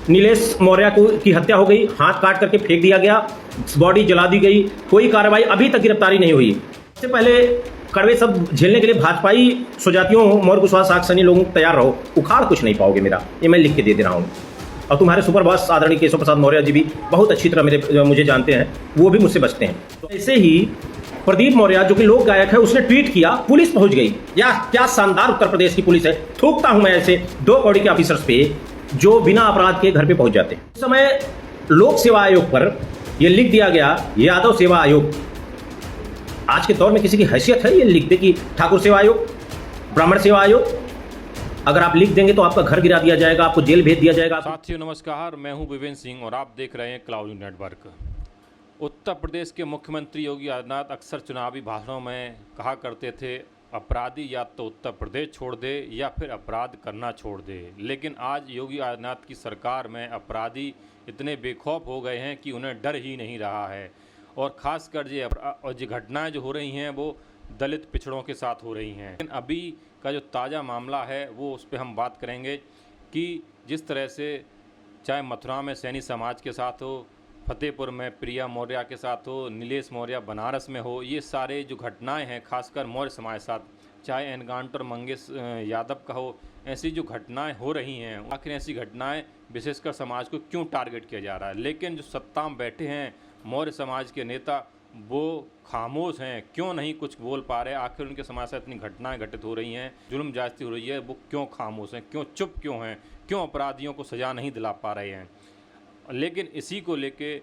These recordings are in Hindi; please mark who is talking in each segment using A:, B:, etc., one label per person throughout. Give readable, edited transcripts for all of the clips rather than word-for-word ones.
A: नीलेश मौर्य की हत्या हो गई, हाथ काट करके फेंक दिया गया, बॉडी जला दी गई, कोई कार्रवाई अभी तक गिरफ्तारी नहीं हुई। सबसे पहले कड़वे सब झेलने के लिए भाजपाई स्वजातियों मौर्य कुशवाहा साक्षनी लोगों को तैयार रहो, उखाड़ कुछ नहीं पाओगे मेरा, ये मैं लिख के दे रहा हूँ। और तुम्हारे सुपर बॉस आदरणीय केशव प्रसाद मौर्य जी भी बहुत अच्छी तरह मुझे जानते हैं, वो भी मुझसे बचते हैं। तो ऐसे ही प्रदीप मौर्य जो कि लोक गायक है, उसने ट्वीट किया, पुलिस पहुंच गई। या क्या शानदार उत्तर प्रदेश की पुलिस है। थूकता हूं मैं ऐसे 2 कौड़ी के ऑफिसर्स पे जो बिना अपराध के घर पे पहुंच जाते हैं। उस समय लोक सेवा आयोग पर यह लिख दिया गया, यादव सेवा आयोग। आज के दौर में किसी की हैसियत है ये लिख दे कि ठाकुर सेवा आयोग, ब्राह्मण सेवा आयोग? अगर आप लिख देंगे तो आपका घर गिरा दिया जाएगा, आपको जेल भेज दिया जाएगा।
B: साथियों नमस्कार, मैं हूं विवेन सिंह और आप देख रहे हैं क्लाउड नेटवर्क। उत्तर प्रदेश के मुख्यमंत्री योगी आदित्यनाथ अक्सर चुनावी भाषणों में कहा करते थे, अपराधी या तो उत्तर प्रदेश छोड़ दे या फिर अपराध करना छोड़ दे। लेकिन आज योगी आदित्यनाथ की सरकार में अपराधी इतने बेखौफ हो गए हैं कि उन्हें डर ही नहीं रहा है। और ख़ासकर जो घटनाएं जो हो रही हैं वो दलित पिछड़ों के साथ हो रही हैं। लेकिन अभी का जो ताज़ा मामला है वो उस पर हम बात करेंगे कि जिस तरह से चाहे मथुरा में सैनी समाज के साथ हो, फतेहपुर में प्रिया मौर्य के साथ हो, नीलेश मौर्य बनारस में हो, ये सारे जो घटनाएं हैं खासकर मौर्य समाज के साथ, चाहे एनकाउंटर मंगेश यादव का हो, ऐसी जो घटनाएं हो रही हैं, आखिर ऐसी घटनाएं विशेषकर समाज को क्यों टारगेट किया जा रहा है। लेकिन जो सत्ता में बैठे हैं मौर्य समाज के नेता वो खामोश हैं, क्यों नहीं कुछ बोल पा रहे। आखिर उनके समाज से इतनी घटनाएं घटित हो रही हैं, जुल्म ज्यादती हो रही है, वो क्यों खामोश हैं, क्यों चुप क्यों हैं, क्यों अपराधियों को सज़ा नहीं दिला पा रहे हैं। लेकिन इसी को लेके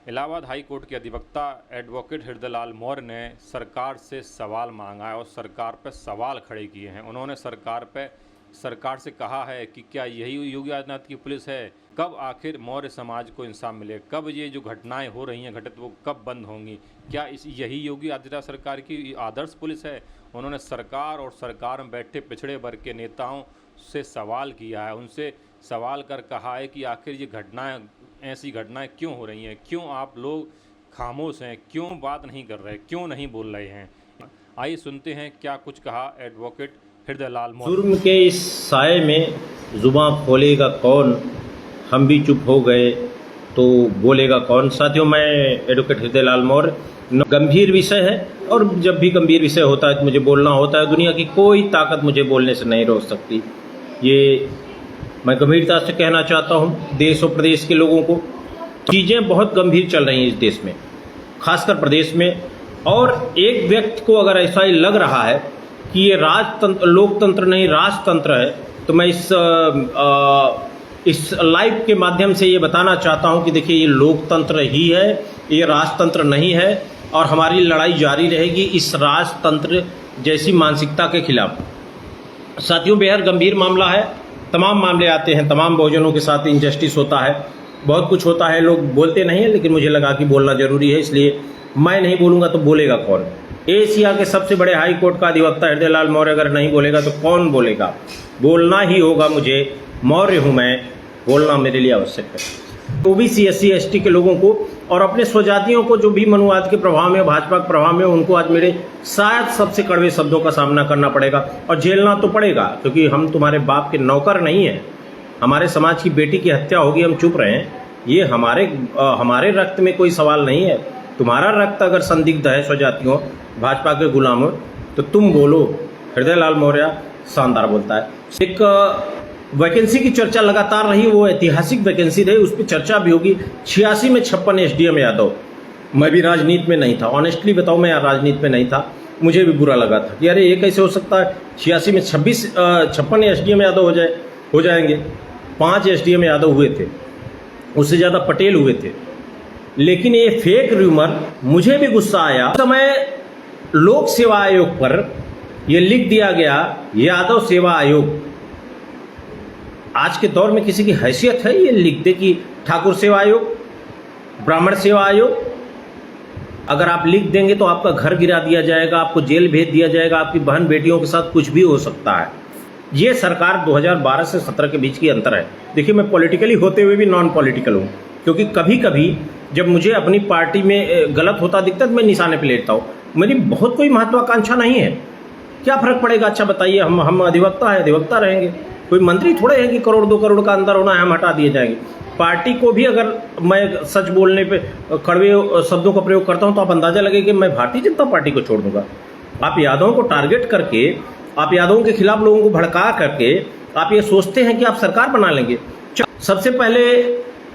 B: इलाहाबाद हाई कोर्ट के अधिवक्ता एडवोकेट हृदयलाल मौर्य ने सरकार से सवाल मांगा है और सरकार पर सवाल खड़े किए हैं। उन्होंने सरकार से कहा है कि क्या यही योगी आदित्यनाथ की पुलिस है? कब आखिर मौर्य समाज को इंसाफ मिले? कब ये जो घटनाएं हो रही हैं घटित वो कब बंद होंगी? क्या यही योगी आदित्यनाथ सरकार की आदर्श पुलिस है? उन्होंने सरकार और सरकार में बैठे पिछड़े वर्ग के नेताओं से सवाल किया है, उनसे सवाल कर कहा है कि आखिर ये घटनाएं, ऐसी घटनाएं क्यों हो रही हैं, क्यों आप लोग खामोश हैं, क्यों बात नहीं कर रहे, क्यों नहीं बोल रहे हैं। आइए सुनते हैं क्या कुछ कहा एडवोकेट हृदयलाल मौर्य।
A: जुर्म के इस साए में जुबां खोलेगा कौन, हम भी चुप हो गए तो बोलेगा कौन। साथियों, मैं एडवोकेट हृदयलाल मौर्य। गंभीर विषय है और जब भी गंभीर विषय होता है तो मुझे बोलना होता है। दुनिया की कोई ताकत मुझे बोलने से नहीं रोक सकती, ये मैं गंभीरता से कहना चाहता हूँ देश और प्रदेश के लोगों को। चीज़ें बहुत गंभीर चल रही हैं इस देश में, खासकर प्रदेश में। और एक व्यक्ति को अगर ऐसा ही लग रहा है कि ये राजतंत्र, लोकतंत्र नहीं राजतंत्र है, तो मैं इस लाइव के माध्यम से ये बताना चाहता हूँ कि देखिए, ये लोकतंत्र ही है, ये राजतंत्र नहीं है। और हमारी लड़ाई जारी रहेगी इस राजतंत्र जैसी मानसिकता के खिलाफ। साथियों, बेहद गंभीर मामला है। तमाम मामले आते हैं, तमाम बहुजनों के साथ इनजस्टिस होता है, बहुत कुछ होता है, लोग बोलते नहीं हैं, लेकिन मुझे लगा कि बोलना जरूरी है, इसलिए मैं नहीं बोलूँगा तो बोलेगा कौन। एशिया के सबसे बड़े हाई कोर्ट का अधिवक्ता हृदयलाल मौर्य अगर नहीं बोलेगा तो कौन बोलेगा? बोलना ही होगा मुझे, मौर्य हूँ मैं, बोलना मेरे लिए आवश्यक है। ओबीसी SC ST के लोगों को और अपने स्वजातियों को जो भी मनुवाद के प्रभाव में, भाजपा के प्रभाव में, उनको आज मेरे शायद सबसे कड़वे शब्दों का सामना करना पड़ेगा और झेलना तो पड़ेगा, क्योंकि हम तुम्हारे बाप के नौकर नहीं हैं। हमारे समाज की बेटी की हत्या होगी, हम चुप रहें, ये हमारे रक्त में कोई सवाल नहीं है। तुम्हारा रक्त अगर संदिग्ध है स्वजातियों, भाजपा के गुलामों, तो तुम बोलो। हृदयलाल मौर्य शानदार बोलता है। एक वैकेंसी की चर्चा लगातार रही, वो ऐतिहासिक वैकेंसी रही, उस पर चर्चा भी होगी। 86 में 56 SDM यादव। मैं भी राजनीति में नहीं था, ऑनेस्टली बताऊं, मैं राजनीति में नहीं था, मुझे भी बुरा लगा था कि अरे ये कैसे हो सकता है, 86 में 56 SDM यादव हो जाएंगे। 5 SDM यादव हुए थे, उससे ज़्यादा पटेल हुए थे। लेकिन ये फेक रूमर, मुझे भी गुस्सा आया। उस समय लोक सेवा आयोग पर यह लिख दिया गया, यादव सेवा आयोग। आज के दौर में किसी की हैसियत है ये लिख दे कि ठाकुर सेवा आयोग, ब्राह्मण सेवा आयोग? अगर आप लिख देंगे तो आपका घर गिरा दिया जाएगा, आपको जेल भेज दिया जाएगा, आपकी बहन बेटियों के साथ कुछ भी हो सकता है। ये सरकार 2012 से 17 के बीच की अंतर है। देखिए, मैं पॉलिटिकली होते हुए भी नॉन पॉलिटिकल हूँ, क्योंकि कभी कभी जब मुझे अपनी पार्टी में गलत होता दिखता है तो मैं निशाने पर लेटता हूँ। मेरी बहुत कोई महत्वाकांक्षा नहीं है, क्या फर्क पड़ेगा? अच्छा बताइए, हम अधिवक्ता है, अधिवक्ता रहेंगे। कोई मंत्री थोड़े हैं कि करोड़ 2 करोड़ का अंदर होना है हम हटा दिए जाएंगे। पार्टी को भी अगर मैं सच बोलने पे कड़वे शब्दों का प्रयोग करता हूं तो आप अंदाजा लगे कि मैं भारतीय जनता पार्टी को छोड़ दूंगा। आप यादवों को टारगेट करके, आप यादवों के खिलाफ लोगों को भड़का करके आप ये सोचते हैं कि आप सरकार बना लेंगे। सबसे पहले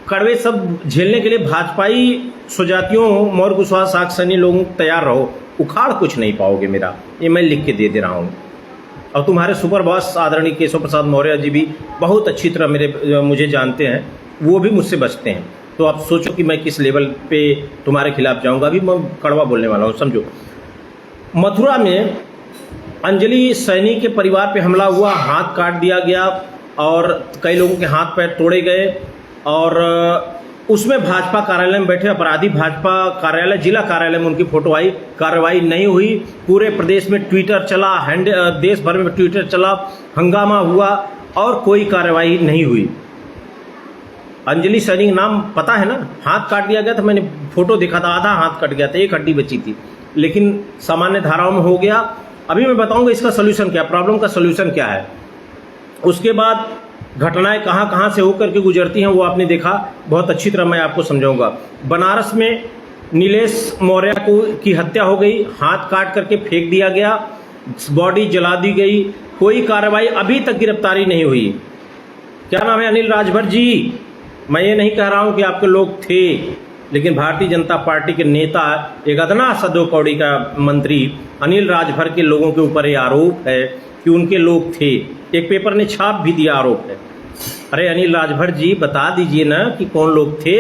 A: कड़वे शब्द झेलने के लिए भाजपाई स्वजातियों, मौर्य कुशवाहा, साक्षनी लोगों तैयार रहो, उखाड़ कुछ नहीं पाओगे मेरा, ये मैं लिख के दे रहा हूँ। और तुम्हारे सुपर बॉस आदरणीय केशव प्रसाद मौर्य जी भी बहुत अच्छी तरह मुझे जानते हैं, वो भी मुझसे बचते हैं। तो आप सोचो कि मैं किस लेवल पे तुम्हारे खिलाफ जाऊंगा। अभी मैं कड़वा बोलने वाला हूँ, समझो। मथुरा में अंजलि सैनी के परिवार पे हमला हुआ, हाथ काट दिया गया और कई लोगों के हाथ पैर तोड़े गए, और उसमें भाजपा कार्यालय में बैठे अपराधी भाजपा कार्यालय, जिला कार्यालय में उनकी फोटो आई, कार्रवाई नहीं हुई। पूरे प्रदेश में ट्विटर चला, देश भर में ट्विटर चला, हंगामा हुआ और कोई कार्रवाई नहीं हुई। अंजलि सैनी नाम पता है ना, हाथ काट दिया गया था, मैंने फोटो देखा था, आधा हाथ कट गया था, एक हड्डी बची थी, लेकिन सामान्य धाराओं में हो गया। अभी मैं बताऊंगा इसका सोल्यूशन क्या, प्रॉब्लम का सोल्यूशन क्या है। उसके बाद घटनाएं कहां कहां से होकर के गुजरती हैं वो आपने देखा, बहुत अच्छी तरह मैं आपको समझाऊंगा। बनारस में नीलेश मौर्य की हत्या हो गई, हाथ काट करके फेंक दिया गया, बॉडी जला दी गई, कोई कार्रवाई, अभी तक गिरफ्तारी नहीं हुई। क्या नाम है? अनिल राजभर जी। मैं ये नहीं कह रहा हूं कि आपके लोग थे, लेकिन भारतीय जनता पार्टी के नेता, एक अदना सा 2 कौड़ी का मंत्री अनिल राजभर के लोगों के ऊपर ये आरोप है कि उनके लोग थे। एक पेपर ने छाप भी दिया, आरोप है। अरे अनिल राजभर जी, बता दीजिए ना कि कौन लोग थे।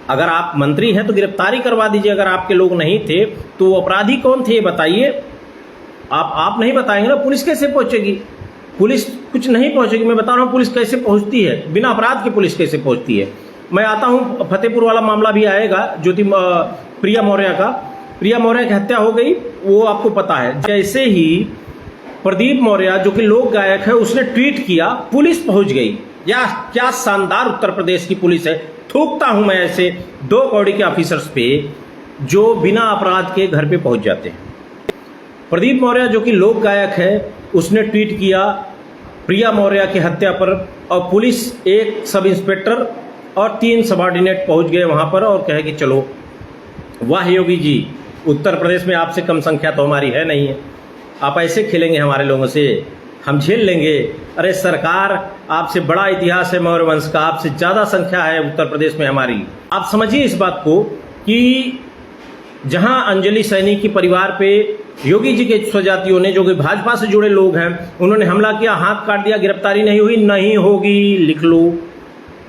A: अगर आप मंत्री हैं तो गिरफ्तारी करवा दीजिए, अगर आपके लोग नहीं थे तो वो अपराधी कौन थे बताइए। आप नहीं बताएंगे ना, पुलिस कैसे पहुंचेगी? पुलिस कुछ नहीं पहुंचेगी। मैं बता रहा हूं पुलिस कैसे पहुंचती है, बिना अपराध के पुलिस कैसे पहुंचती है। मैं आता हूं, फतेहपुर वाला मामला भी आएगा, ज्योति प्रिया मौर्य का। प्रिया मौर्य की हत्या हो गई, वो आपको पता है। जैसे ही प्रदीप मौर्य जो कि लोक गायक है, उसने ट्वीट किया, पुलिस पहुंच गई। या क्या शानदार उत्तर प्रदेश की पुलिस है। थूकता हूं मैं ऐसे 2 कौड़ी के ऑफिसर्स पे जो बिना अपराध के घर पे पहुंच जाते हैं। प्रदीप मौर्य जो कि लोक गायक है, उसने ट्वीट किया प्रिया मौर्य की हत्या पर, और पुलिस, एक सब इंस्पेक्टर और 3 सबॉर्डिनेट पहुंच गए वहां पर और कहे कि चलो। वाह योगी जी, उत्तर प्रदेश में आपसे कम संख्या तो हमारी है नहीं है। आप ऐसे खेलेंगे हमारे लोगों से, हम झेल लेंगे। अरे सरकार, आपसे बड़ा इतिहास है मौर्य वंश का, आपसे ज़्यादा संख्या है उत्तर प्रदेश में हमारी। आप समझिए इस बात को कि जहां अंजलि सैनी की परिवार पे योगी जी के स्वजातियों ने, जो कि भाजपा से जुड़े लोग हैं, उन्होंने हमला किया, हाथ काट दिया, गिरफ्तारी नहीं हुई, नहीं होगी, लिख लो।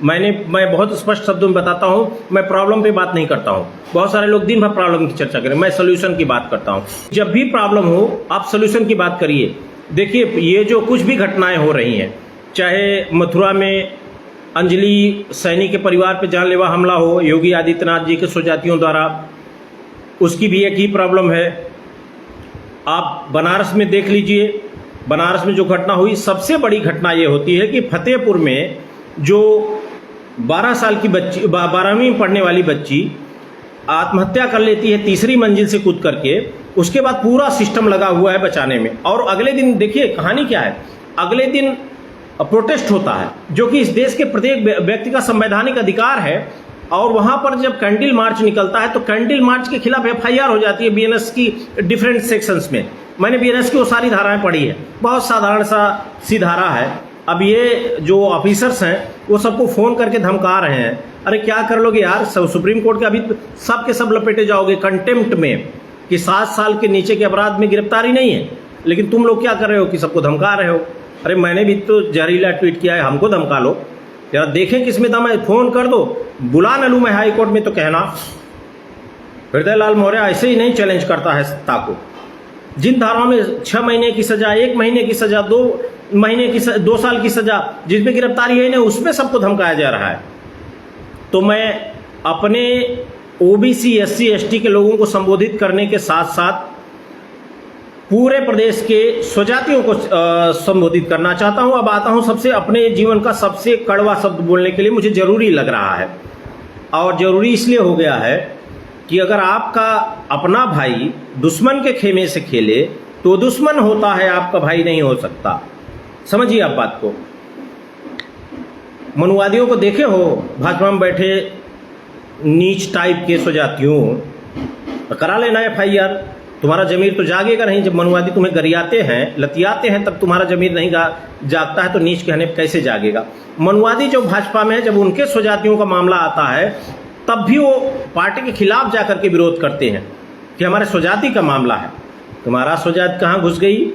A: मैं बहुत स्पष्ट शब्दों में बताता हूं, मैं प्रॉब्लम पे बात नहीं करता हूं। बहुत सारे लोग दिन भर प्रॉब्लम की चर्चा करें, मैं सोल्यूशन की बात करता हूं। जब भी प्रॉब्लम हो आप सोल्यूशन की बात करिए। देखिए, ये जो कुछ भी घटनाएं हो रही हैं, चाहे मथुरा में अंजलि सैनी के परिवार पर जानलेवा हमला हो योगी आदित्यनाथ जी के स्वजातियों द्वारा, उसकी भी एक ही प्रॉब्लम है। आप बनारस में देख लीजिए, बनारस में जो घटना हुई, सबसे बड़ी घटना ये होती है कि फतेहपुर में जो 12 साल की बच्ची, 12वीं में पढ़ने वाली बच्ची आत्महत्या कर लेती है 3री मंजिल से कूद करके। उसके बाद पूरा सिस्टम लगा हुआ है बचाने में, और अगले दिन देखिए कहानी क्या है। अगले दिन प्रोटेस्ट होता है, जो कि इस देश के प्रत्येक व्यक्ति का संवैधानिक अधिकार है। और वहां पर जब कैंडल मार्च निकलता है तो कैंडल मार्च के खिलाफ FIR हो जाती है बीएनएस की डिफरेंट सेक्शंस में। मैंने बीएनएस की वो सारी धाराएं पढ़ी है, बहुत साधारण सी धारा है। अब ये जो ऑफिसर्स हैं वो सबको फोन करके धमका रहे हैं, अरे क्या कर लोगे यार, सुप्रीम कोर्ट के अभी सब के सब लपेटे जाओगे कंटेम्प्ट में कि 7 साल के नीचे के अपराध में गिरफ्तारी नहीं है। लेकिन तुम लोग क्या कर रहे हो कि सबको धमका रहे हो। अरे मैंने भी तो जहरीला ट्वीट किया है, हमको धमका लो यार, देखें किसमें दम है, फोन कर दो, बुला न लूं मैं हाई कोर्ट में तो कहना। हृदय लाल मौर्य ऐसे ही नहीं चैलेंज करता है सत्ता को। जिन धाराओं में 6 महीने की सजा, 1 महीने की सजा, 2 महीने की 2 साल की सजा, जिसमें गिरफ्तारी है नहीं, उसमें सबको धमकाया जा रहा है। तो मैं अपने OBC SC ST के लोगों को संबोधित करने के साथ साथ पूरे प्रदेश के स्वजातियों को संबोधित करना चाहता हूं। अब आता हूं सबसे अपने जीवन का सबसे कड़वा शब्द बोलने के लिए मुझे जरूरी लग रहा है, और जरूरी इसलिए हो गया है कि अगर आपका अपना भाई दुश्मन के खेमे से खेले तो दुश्मन होता है, आपका भाई नहीं हो सकता। समझिए आप बात को। मनुवादियों को देखे हो भाजपा में बैठे नीच टाइप के स्वजातियों, तो करा लेना FIR। तुम्हारा जमीर तो जागेगा नहीं। जब मनुवादी तुम्हें गरियाते हैं, लतियाते हैं, तब तुम्हारा जमीर नहीं जागता है, तो नीच कहने पर कैसे जागेगा। मनुवादी जो भाजपा में है, जब उनके स्वजातियों का मामला आता है तब भी वो पार्टी के खिलाफ जाकर के विरोध करते हैं कि हमारे स्वजाति का मामला है। तुम्हारा स्वजाति कहाँ घुस गई?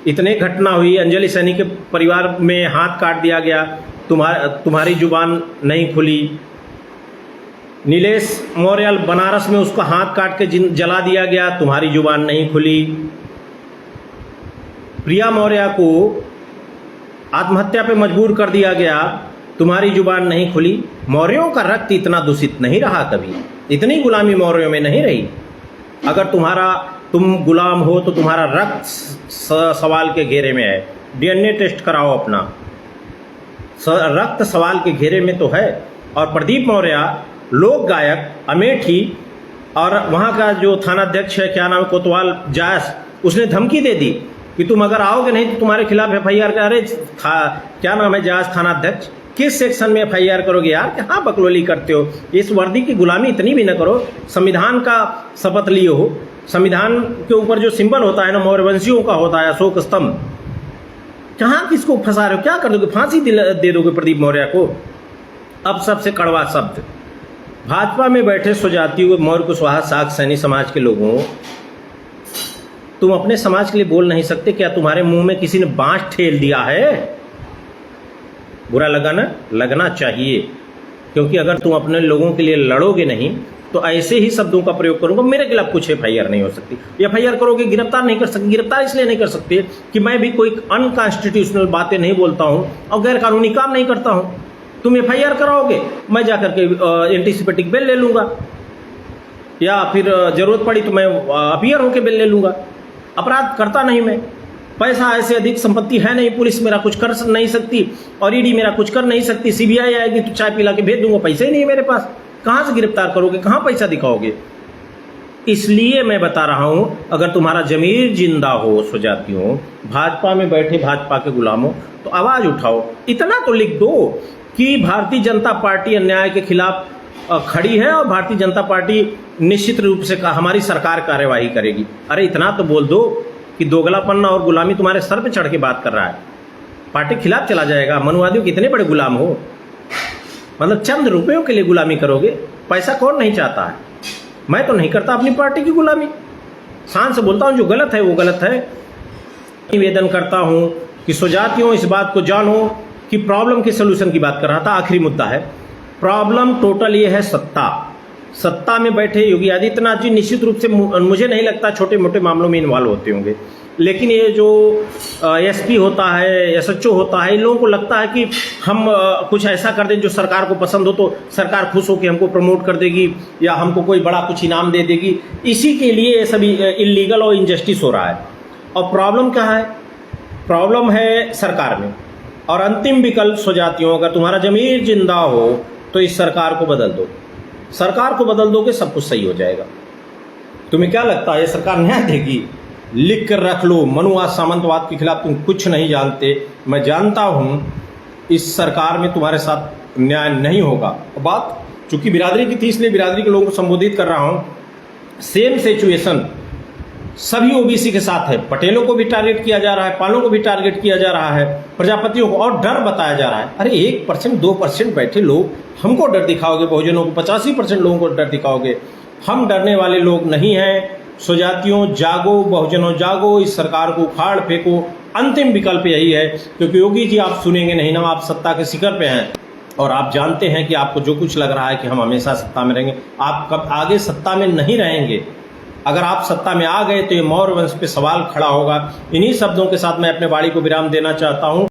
A: इतने घटना हुई, अंजलि सैनी के परिवार में हाथ काट दिया गया, तुम्हारी जुबान नहीं खुली। नीलेश मौर्य बनारस में उसका हाथ काट के जला दिया गया, तुम्हारी जुबान नहीं खुली। प्रिया मौर्य को आत्महत्या पे मजबूर कर दिया गया, तुम्हारी जुबान नहीं खुली। मौर्यों का रक्त इतना दूषित नहीं रहा कभी, इतनी गुलामी मौर्यों में नहीं रही। अगर तुम गुलाम हो तो तुम्हारा रक्त सवाल के घेरे में है। DNA टेस्ट कराओ अपना, रक्त सवाल के घेरे में तो है। और प्रदीप मौर्य लोक गायक अमेठी और वहाँ का जो थानाध्यक्ष है, क्या नाम है, कोतवाल जास, उसने धमकी दे दी कि तुम अगर आओगे नहीं तो तुम्हारे खिलाफ FIR का। अरे क्या नाम है, जास थानाध्यक्ष, किस सेक्शन में FIR करोगे यार? कहाँ बकलोली करते हो? इस वर्दी की गुलामी इतनी भी न करो। संविधान का शपथ लिए हो, संविधान के ऊपर जो सिंबल होता है ना, मौर्यवंशियों का होता है अशोक स्तंभ, कहाँ किसको फंसा रहे हो? क्या कर दोगे? फांसी दे दोगे प्रदीप मौर्य को? अब सबसे कड़वा शब्द, भाजपा में बैठे स्वजातियों, मौर्य कुशवाहा, शाक सैनी समाज के लोगों, तुम अपने समाज के लिए बोल नहीं सकते? क्या तुम्हारे मुंह में किसी ने बांस ठेल दिया है? बुरा लगा ना? लगना चाहिए, क्योंकि अगर तुम अपने लोगों के लिए लड़ोगे नहीं तो ऐसे ही शब्दों का प्रयोग करूंगा। मेरे खिलाफ कुछ FIR नहीं हो सकती। FIR करोगे, गिरफ्तार नहीं कर सकते। गिरफ्तार इसलिए नहीं कर सकते कि मैं भी कोई अनकॉन्स्टिट्यूशनल बातें नहीं बोलता हूं और गैर कानूनी काम नहीं करता हूं। तुम FIR कराओगे, मैं जाकर के एंटीसिपेटिक बेल ले लूंगा, या फिर जरूरत पड़ी तो मैं अपीयर होकर बेल ले लूंगा। अपराध करता नहीं मैं। पैसा ऐसे अधिक संपत्ति है नहीं, पुलिस मेरा कुछ कर नहीं सकती और ED मेरा कुछ कर नहीं सकती। CBI आएगी तो चाय पिला के भेज दूंगा, पैसे ही नहीं है मेरे पास। कहां से गिरफ्तार करोगे? कहां पैसा दिखाओगे? इसलिए मैं बता रहा हूं, अगर तुम्हारा जमीर जिंदा हो स्वजातियों, भाजपा में बैठे भाजपा के गुलामों, तो आवाज उठाओ। इतना तो लिख दो कि भारतीय जनता पार्टी अन्याय के खिलाफ खड़ी है और भारतीय जनता पार्टी निश्चित रूप से हमारी सरकार कार्यवाही करेगी। अरे इतना तो बोल दो कि दोगलापन और गुलामी तुम्हारे सर पे चढ़ के बात कर रहा है, पार्टी के खिलाफ चला जाएगा। मनुवादियों के इतने बड़े गुलाम हो, मतलब चंद रुपयों के लिए गुलामी करोगे? पैसा कौन नहीं चाहता है? मैं तो नहीं करता अपनी पार्टी की गुलामी। शान से बोलता हूं, जो गलत है वो गलत है। निवेदन करता हूं कि स्वजातियों इस बात को जानो कि प्रॉब्लम के सोल्यूशन की बात कर रहा था। आखिरी मुद्दा है, प्रॉब्लम टोटल ये है सत्ता में बैठे योगी आदित्यनाथ जी निश्चित रूप से मुझे नहीं लगता छोटे मोटे मामलों में इन्वॉल्व होते होंगे, लेकिन ये जो SP होता है, SHO होता है, इन लोगों को लगता है कि हम कुछ ऐसा कर दें जो सरकार को पसंद हो तो सरकार खुश हो कि हमको प्रमोट कर देगी या हमको कोई बड़ा कुछ इनाम दे देगी। इसी के लिए ये सभी इलीगल और इनजस्टिस हो रहा है। और प्रॉब्लम क्या है? प्रॉब्लम है सरकार में। और अंतिम विकल्प स्वजातियों, अगर तुम्हारा जमीर जिंदा हो तो इस सरकार को बदल दो। सरकार को बदल दोगे सब कुछ सही हो जाएगा। तुम्हें क्या लगता है ये सरकार न्याय देगी? लिख कर रख लो, मनुवाद सामंतवाद के खिलाफ तुम कुछ नहीं जानते। मैं जानता हूं इस सरकार में तुम्हारे साथ न्याय नहीं होगा। बात चूंकि बिरादरी की थी इसलिए बिरादरी के लोगों को संबोधित कर रहा हूं। सेम सिचुएशन सभी OBC के साथ है। पटेलों को भी टारगेट किया जा रहा है, पालों को भी टारगेट किया जा रहा है, प्रजापतियों को, और डर बताया जा रहा है। अरे 1% 2% बैठे लोग हमको डर दिखाओगे, बहुजनों को 85% लोगों को डर दिखाओगे। हम डरने वाले लोग नहीं हैं। स्वजातियों जागो, बहुजनों जागो, इस सरकार को उखाड़ फेंको। अंतिम विकल्प यही है, क्योंकि योगी जी आप सुनेंगे नहीं ना, आप सत्ता के शिखर पे हैं और आप जानते हैं कि आपको जो कुछ लग रहा है कि हम हमेशा सत्ता में रहेंगे, आप कब आगे सत्ता में नहीं रहेंगे। अगर आप सत्ता में आ गए तो ये मौर्य वंश पे सवाल खड़ा होगा। इन्हीं शब्दों के साथ मैं अपने वाणी को विराम देना चाहता हूं।